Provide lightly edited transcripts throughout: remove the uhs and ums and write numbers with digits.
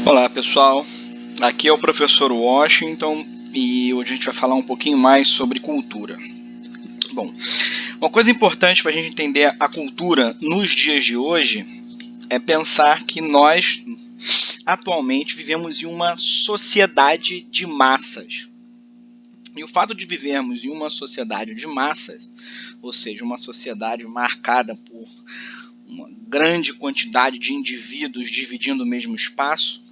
Olá pessoal, aqui é o professor Washington e hoje a gente vai falar um pouquinho mais sobre cultura. Bom, uma coisa importante para a gente entender a cultura nos dias de hoje é pensar que nós atualmente vivemos em uma sociedade de massas. E o fato de vivermos em uma sociedade de massas, ou seja, uma sociedade marcada por uma grande quantidade de indivíduos dividindo o mesmo espaço,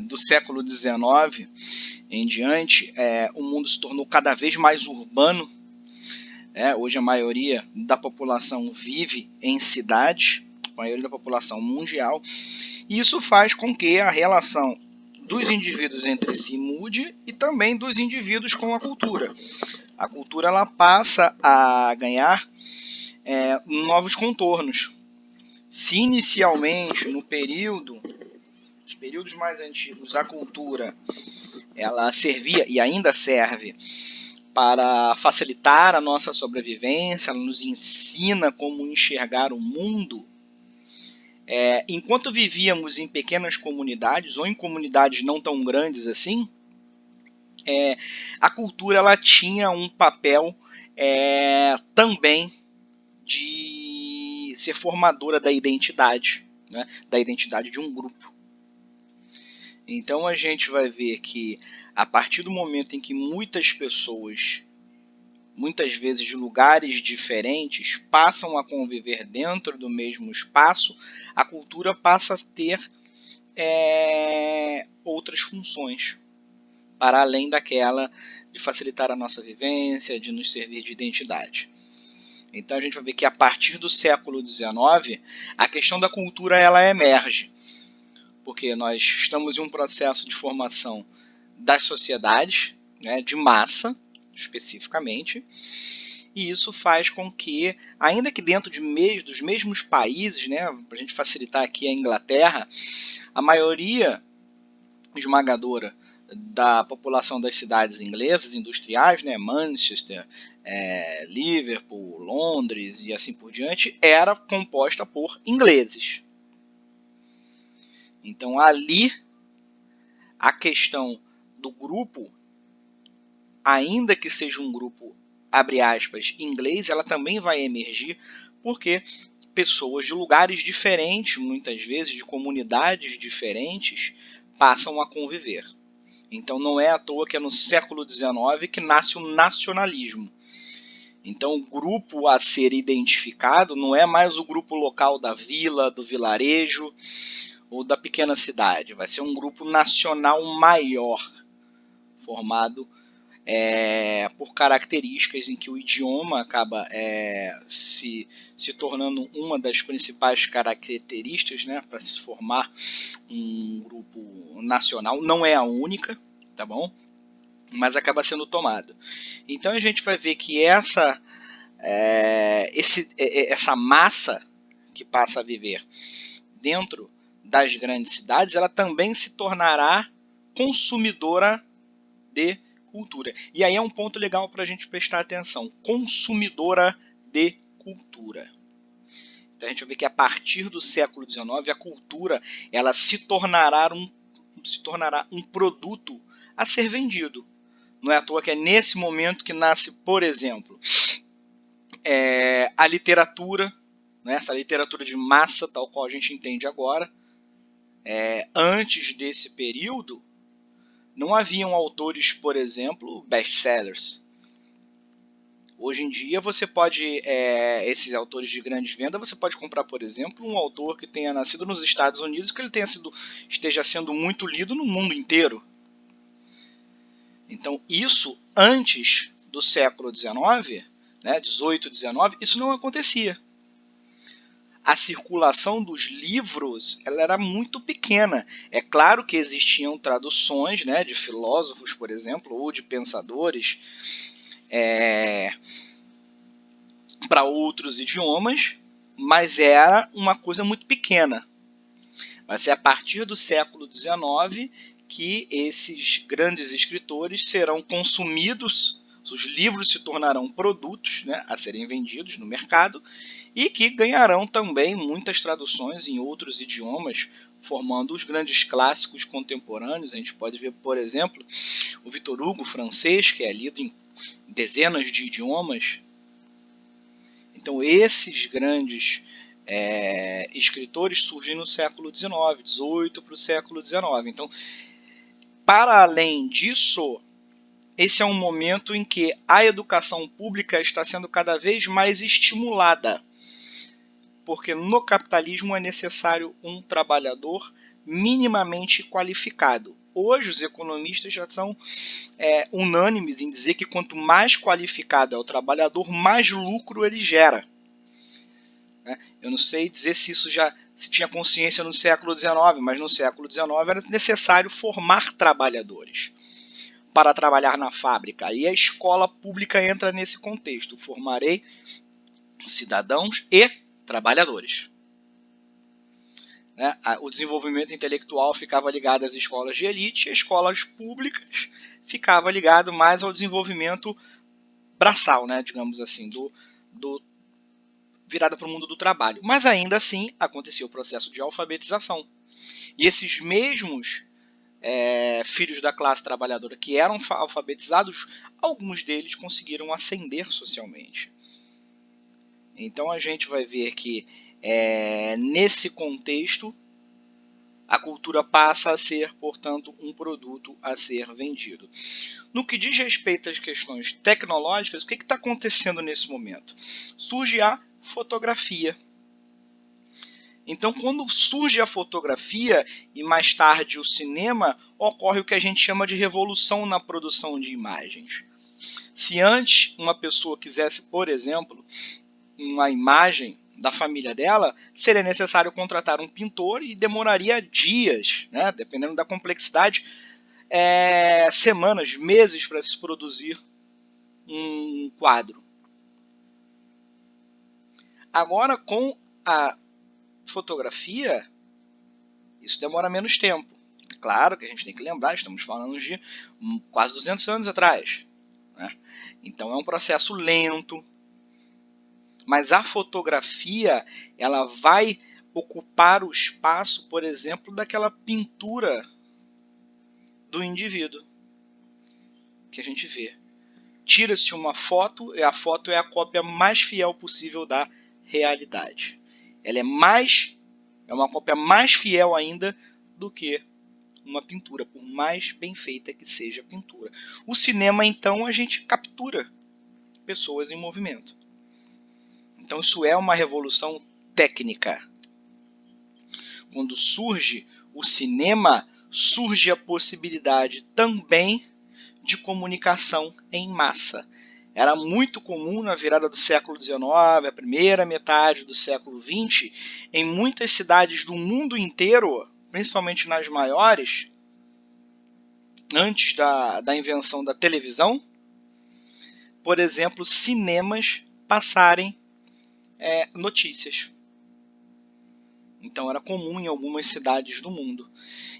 do século XIX em diante, o mundo se tornou cada vez mais urbano. Hoje a maioria da população vive em cidades, a maioria da população mundial, e isso faz com que a relação dos indivíduos entre si mude e também dos indivíduos com a cultura. A cultura ela passa a ganhar novos contornos. Se inicialmente, nos períodos mais antigos, a cultura ela servia e ainda serve para facilitar a nossa sobrevivência, ela nos ensina como enxergar o mundo. Enquanto vivíamos em pequenas comunidades ou em comunidades não tão grandes assim, a cultura ela tinha um papel também de ser formadora da identidade, né, da identidade de um grupo. Então a gente vai ver que a partir do momento em que muitas pessoas, muitas vezes de lugares diferentes, passam a conviver dentro do mesmo espaço, a cultura passa a ter outras funções, para além daquela de facilitar a nossa vivência, de nos servir de identidade. Então a gente vai ver que a partir do século XIX, a questão da cultura ela emerge, porque nós estamos em um processo de formação das sociedades, né, de massa, especificamente, e isso faz com que, ainda que dentro dos mesmos países, né, para a gente facilitar aqui a Inglaterra, a maioria esmagadora da população das cidades inglesas, industriais, né, Manchester, Liverpool, Londres e assim por diante, era composta por ingleses. Então ali a questão do grupo, ainda que seja um grupo, abre aspas, inglês, ela também vai emergir porque pessoas de lugares diferentes, muitas vezes de comunidades diferentes, passam a conviver. Então não é à toa que é no século XIX que nasce o nacionalismo. Então o grupo a ser identificado não é mais o grupo local da vila, do vilarejo ou da pequena cidade. Vai ser um grupo nacional maior, formado por características em que o idioma acaba se tornando uma das principais características, né, para se formar um grupo nacional. Não é a única, tá bom? Mas acaba sendo tomado. Então a gente vai ver que essa massa que passa a viver dentro das grandes cidades, ela também se tornará consumidora de cultura. E aí é um ponto legal para a gente prestar atenção. Consumidora de cultura. Então a gente vai ver que a partir do século XIX a cultura ela se tornará um produto a ser vendido. Não é à toa que é nesse momento que nasce, por exemplo, a literatura, né, essa literatura de massa, tal qual a gente entende agora. Antes desse período, não haviam autores, por exemplo, best-sellers. Hoje em dia, você pode, esses autores de grande venda, você pode comprar, por exemplo, um autor que tenha nascido nos Estados Unidos, que ele esteja sendo muito lido no mundo inteiro. Então, isso antes do século XIX, né, 18, 19, isso não acontecia. A circulação dos livros ela era muito pequena. É claro que existiam traduções, né, de filósofos, por exemplo, ou de pensadores para outros idiomas, mas era uma coisa muito pequena. Vai ser a partir do século XIX que esses grandes escritores serão consumidos, os livros se tornarão produtos, né, a serem vendidos no mercado, e que ganharão também muitas traduções em outros idiomas, formando os grandes clássicos contemporâneos. A gente pode ver, por exemplo, o Victor Hugo francês, que é lido em dezenas de idiomas. Então esses grandes escritores surgem no século XIX, XVIII para o século XIX. Então, para além disso, esse é um momento em que a educação pública está sendo cada vez mais estimulada, porque no capitalismo é necessário um trabalhador minimamente qualificado. Hoje os economistas já são unânimes em dizer que quanto mais qualificado é o trabalhador, mais lucro ele gera. Eu não sei dizer se isso já se tinha consciência no século XIX, mas no século XIX era necessário formar trabalhadores para trabalhar na fábrica. E a escola pública entra nesse contexto. Formarei cidadãos e trabalhadores. O desenvolvimento intelectual ficava ligado às escolas de elite, e as escolas públicas ficava ligado mais ao desenvolvimento braçal, digamos assim, do virada para o mundo do trabalho. Mas ainda assim acontecia o processo de alfabetização. E esses mesmos filhos da classe trabalhadora que eram alfabetizados, alguns deles conseguiram ascender socialmente. Então a gente vai ver que nesse contexto a cultura passa a ser, portanto, um produto a ser vendido. No que diz respeito às questões tecnológicas, o que está acontecendo nesse momento? Surge a fotografia. Então, quando surge a fotografia e mais tarde o cinema, ocorre o que a gente chama de revolução na produção de imagens. Se antes uma pessoa quisesse, por exemplo, uma imagem da família dela, seria necessário contratar um pintor e demoraria dias, dependendo da complexidade, semanas, meses para se produzir um quadro. Agora, com a fotografia, isso demora menos tempo. Claro que a gente tem que lembrar, estamos falando de quase 200 anos atrás. Então é um processo lento, mas a fotografia ela vai ocupar o espaço, por exemplo, daquela pintura do indivíduo que a gente vê. Tira-se uma foto e a foto é a cópia mais fiel possível da realidade. Ela é uma cópia mais fiel ainda do que uma pintura, por mais bem feita que seja a pintura. O cinema, então, a gente captura pessoas em movimento. Então isso é uma revolução técnica. Quando surge o cinema, surge a possibilidade também de comunicação em massa. Era muito comum na virada do século XIX, a primeira metade do século XX, em muitas cidades do mundo inteiro, principalmente nas maiores, antes da invenção da televisão, por exemplo, cinemas passarem notícias. Então era comum em algumas cidades do mundo.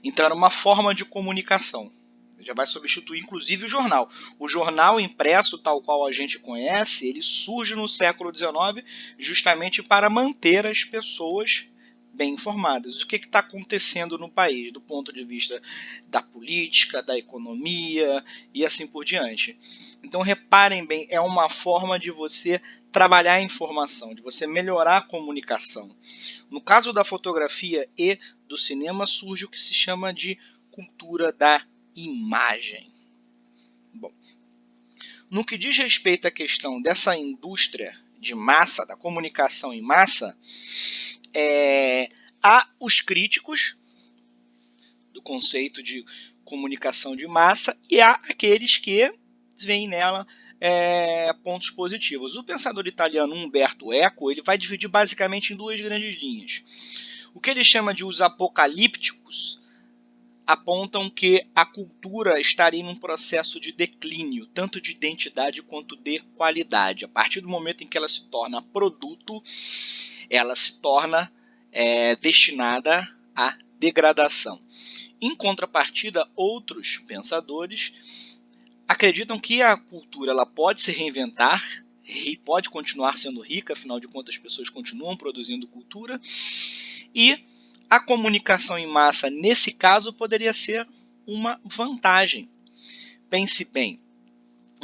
Então era uma forma de comunicação. Já vai substituir inclusive o jornal. O jornal impresso, tal qual a gente conhece, ele surge no século XIX justamente para manter as pessoas bem informadas. O que está acontecendo no país, do ponto de vista da política, da economia e assim por diante. Então reparem bem, é uma forma de você trabalhar a informação, de você melhorar a comunicação. No caso da fotografia e do cinema, surge o que se chama de cultura da imagem. Bom, no que diz respeito à questão dessa indústria de massa, da comunicação em massa, há os críticos do conceito de comunicação de massa e há aqueles que veem nela pontos positivos. O pensador italiano Umberto Eco ele vai dividir basicamente em duas grandes linhas. O que ele chama de os apocalípticos apontam que a cultura estaria em um processo de declínio, tanto de identidade quanto de qualidade. A partir do momento em que ela se torna produto, ela se torna destinada à degradação. Em contrapartida, outros pensadores acreditam que a cultura ela pode se reinventar, pode continuar sendo rica, afinal de contas as pessoas continuam produzindo cultura, e a comunicação em massa, nesse caso, poderia ser uma vantagem. Pense bem,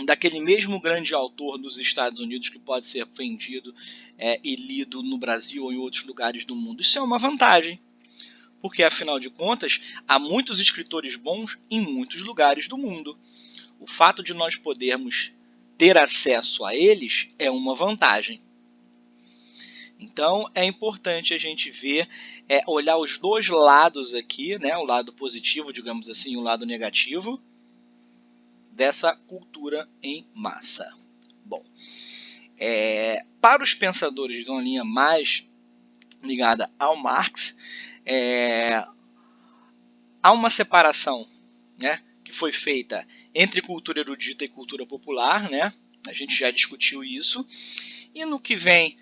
daquele mesmo grande autor dos Estados Unidos que pode ser vendido e lido no Brasil ou em outros lugares do mundo. Isso é uma vantagem, porque afinal de contas há muitos escritores bons em muitos lugares do mundo. O fato de nós podermos ter acesso a eles é uma vantagem. Então é importante a gente ver, olhar os dois lados aqui, né, o lado positivo, digamos assim, e o lado negativo dessa cultura em massa. Bom, para os pensadores de uma linha mais ligada ao Marx, há uma separação, né, que foi feita entre cultura erudita e cultura popular, né? A gente já discutiu isso. E no que vem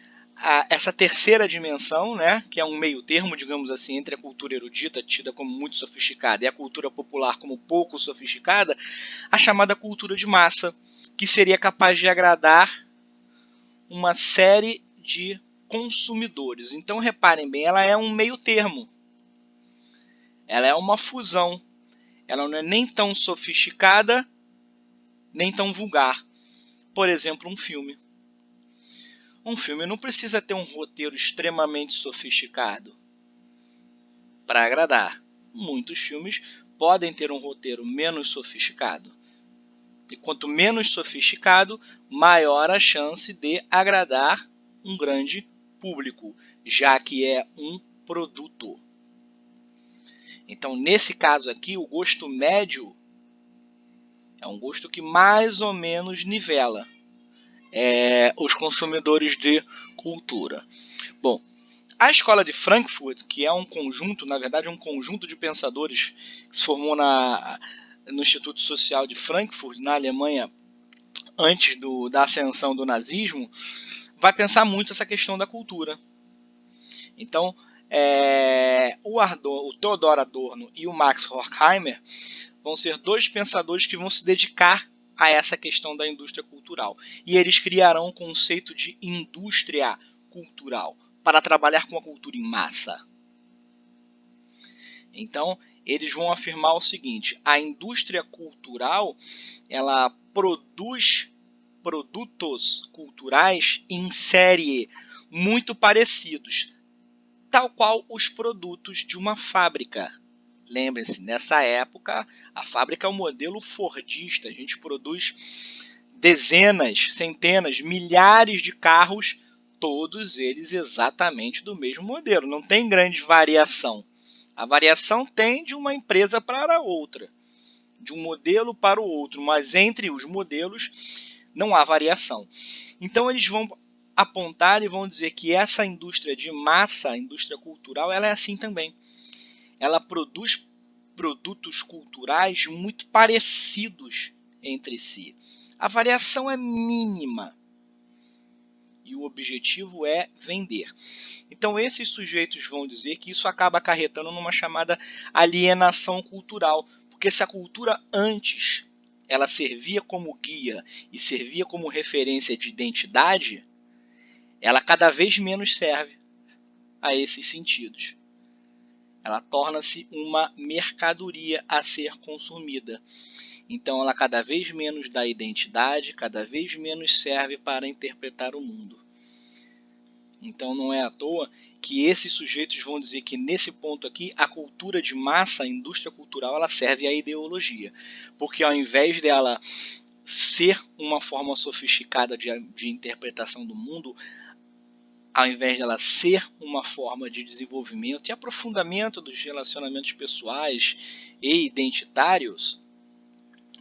essa terceira dimensão, né, que é um meio termo, digamos assim, entre a cultura erudita, tida como muito sofisticada, e a cultura popular como pouco sofisticada, a chamada cultura de massa, que seria capaz de agradar uma série de consumidores. Então, reparem bem, ela é um meio termo. Ela é uma fusão. Ela não é nem tão sofisticada, nem tão vulgar. Por exemplo, um filme. Um filme não precisa ter um roteiro extremamente sofisticado para agradar. Muitos filmes podem ter um roteiro menos sofisticado. E quanto menos sofisticado, maior a chance de agradar um grande público, já que é um produto. Então, nesse caso aqui, o gosto médio é um gosto que mais ou menos nivela os consumidores de cultura. Bom, a escola de Frankfurt, que é um conjunto, na verdade, um conjunto de pensadores que se formou no Instituto Social de Frankfurt, na Alemanha, antes da ascensão do nazismo, vai pensar muito essa questão da cultura. Então, o Theodor Adorno e o Max Horkheimer vão ser dois pensadores que vão se dedicar a essa questão da indústria cultural. E eles criarão o conceito de indústria cultural para trabalhar com a cultura em massa. Então, eles vão afirmar o seguinte: a indústria cultural, ela produz produtos culturais em série muito parecidos, tal qual os produtos de uma fábrica. Lembrem-se, nessa época, a fábrica é um modelo fordista. A gente produz dezenas, centenas, milhares de carros, todos eles exatamente do mesmo modelo. Não tem grande variação. A variação tem de uma empresa para outra, de um modelo para o outro, mas entre os modelos não há variação. Então eles vão apontar e vão dizer que essa indústria de massa, a indústria cultural, ela é assim também. Ela produz produtos culturais muito parecidos entre si. A variação é mínima e o objetivo é vender. Então esses sujeitos vão dizer que isso acaba acarretando numa chamada alienação cultural, porque se a cultura antes ela servia como guia e servia como referência de identidade, ela cada vez menos serve a esses sentidos. Ela torna-se uma mercadoria a ser consumida. Então ela cada vez menos dá identidade, cada vez menos serve para interpretar o mundo. Então não é à toa que esses sujeitos vão dizer que nesse ponto aqui a cultura de massa, a indústria cultural, ela serve à ideologia. Porque ao invés dela ser uma forma sofisticada de interpretação do mundo, ao invés dela ser uma forma de desenvolvimento e aprofundamento dos relacionamentos pessoais e identitários,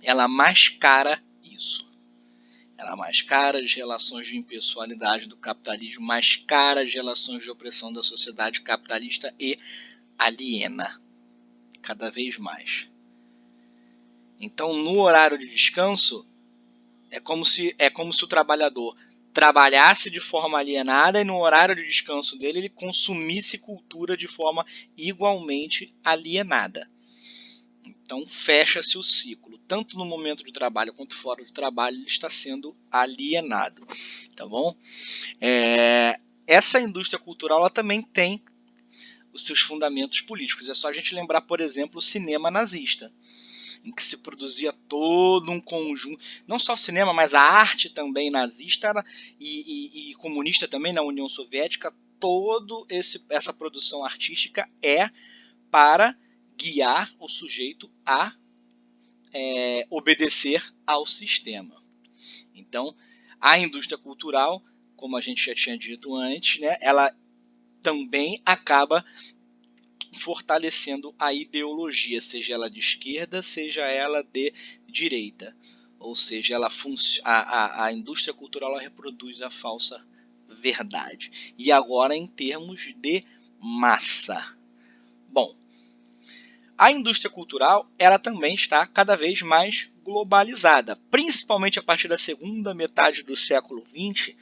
ela mascara isso. Ela mascara as relações de impessoalidade do capitalismo, mascara as relações de opressão da sociedade capitalista e aliena cada vez mais. Então, no horário de descanso, é como se o trabalhador trabalhasse de forma alienada e no horário de descanso dele ele consumisse cultura de forma igualmente alienada. Então fecha-se o ciclo, tanto no momento de trabalho quanto fora do trabalho, ele está sendo alienado, tá bom? Essa indústria cultural ela também tem os seus fundamentos políticos. É só a gente lembrar, por exemplo, o cinema nazista, em que se produzia todo um conjunto, não só o cinema, mas a arte também nazista e comunista também na União Soviética. Essa produção artística é para guiar o sujeito a obedecer ao sistema. Então, a indústria cultural, como a gente já tinha dito antes, né, ela também acaba fortalecendo a ideologia, seja ela de esquerda, seja ela de direita. Ou seja, a indústria cultural ela reproduz a falsa verdade. E agora em termos de massa. Bom, a indústria cultural ela também está cada vez mais globalizada, principalmente a partir da segunda metade do século XX,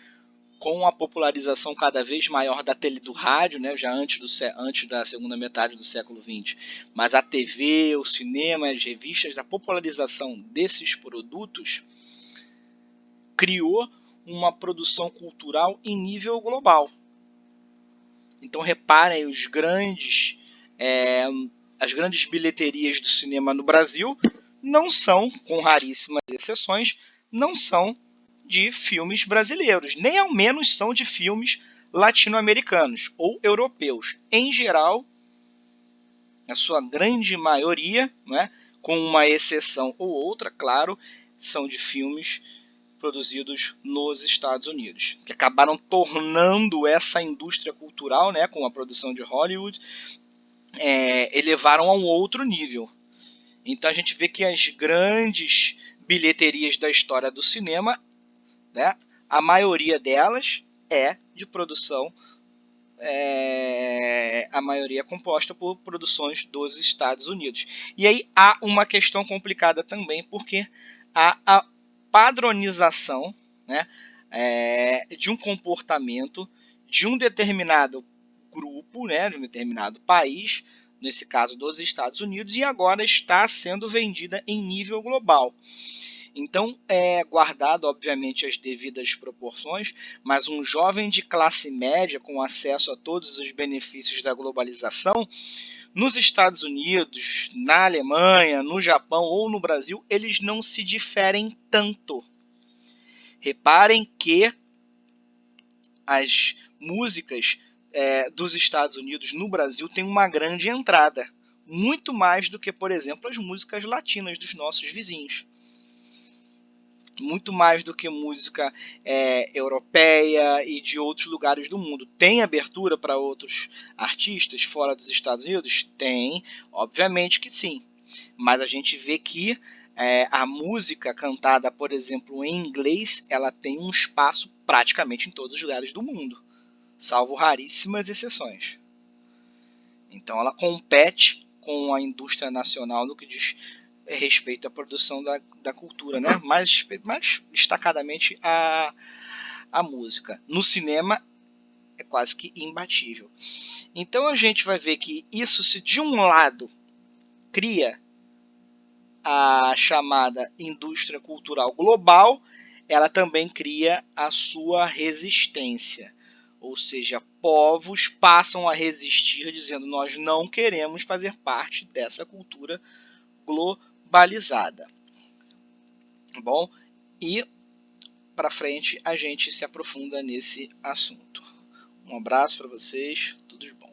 com a popularização cada vez maior do rádio, né, já antes da segunda metade do século XX. Mas a TV, o cinema, as revistas, a popularização desses produtos criou uma produção cultural em nível global. Então reparem as grandes bilheterias do cinema no Brasil não são, com raríssimas exceções, não são de filmes brasileiros, nem ao menos são de filmes latino-americanos ou europeus. Em geral, a sua grande maioria, né, com uma exceção ou outra, claro, são de filmes produzidos nos Estados Unidos, que acabaram tornando essa indústria cultural, né, com a produção de Hollywood, elevaram a um outro nível. Então a gente vê que as grandes bilheterias da história do cinema, né, a maioria delas é de produção, a maioria é composta por produções dos Estados Unidos. E aí há uma questão complicada também, porque há a padronização, né, de um comportamento de um determinado grupo, né, de um determinado país, nesse caso dos Estados Unidos, e agora está sendo vendida em nível global. Então, guardado, obviamente, as devidas proporções, mas um jovem de classe média com acesso a todos os benefícios da globalização, nos Estados Unidos, na Alemanha, no Japão ou no Brasil, eles não se diferem tanto. Reparem que as músicas dos Estados Unidos no Brasil têm uma grande entrada, muito mais do que, por exemplo, as músicas latinas dos nossos vizinhos. Muito mais do que música europeia e de outros lugares do mundo. Tem abertura para outros artistas fora dos Estados Unidos? Tem, obviamente que sim. Mas a gente vê que a música cantada, por exemplo, em inglês, ela tem um espaço praticamente em todos os lugares do mundo, salvo raríssimas exceções. Então ela compete com a indústria nacional no que diz respeito à produção da cultura, né? mais destacadamente a música. No cinema é quase que imbatível. Então a gente vai ver que isso, se de um lado cria a chamada indústria cultural global, ela também cria a sua resistência. Ou seja, povos passam a resistir dizendo: nós não queremos fazer parte dessa cultura globalizada. Bom, e para frente a gente se aprofunda nesse assunto. Um abraço para vocês, tudo de bom.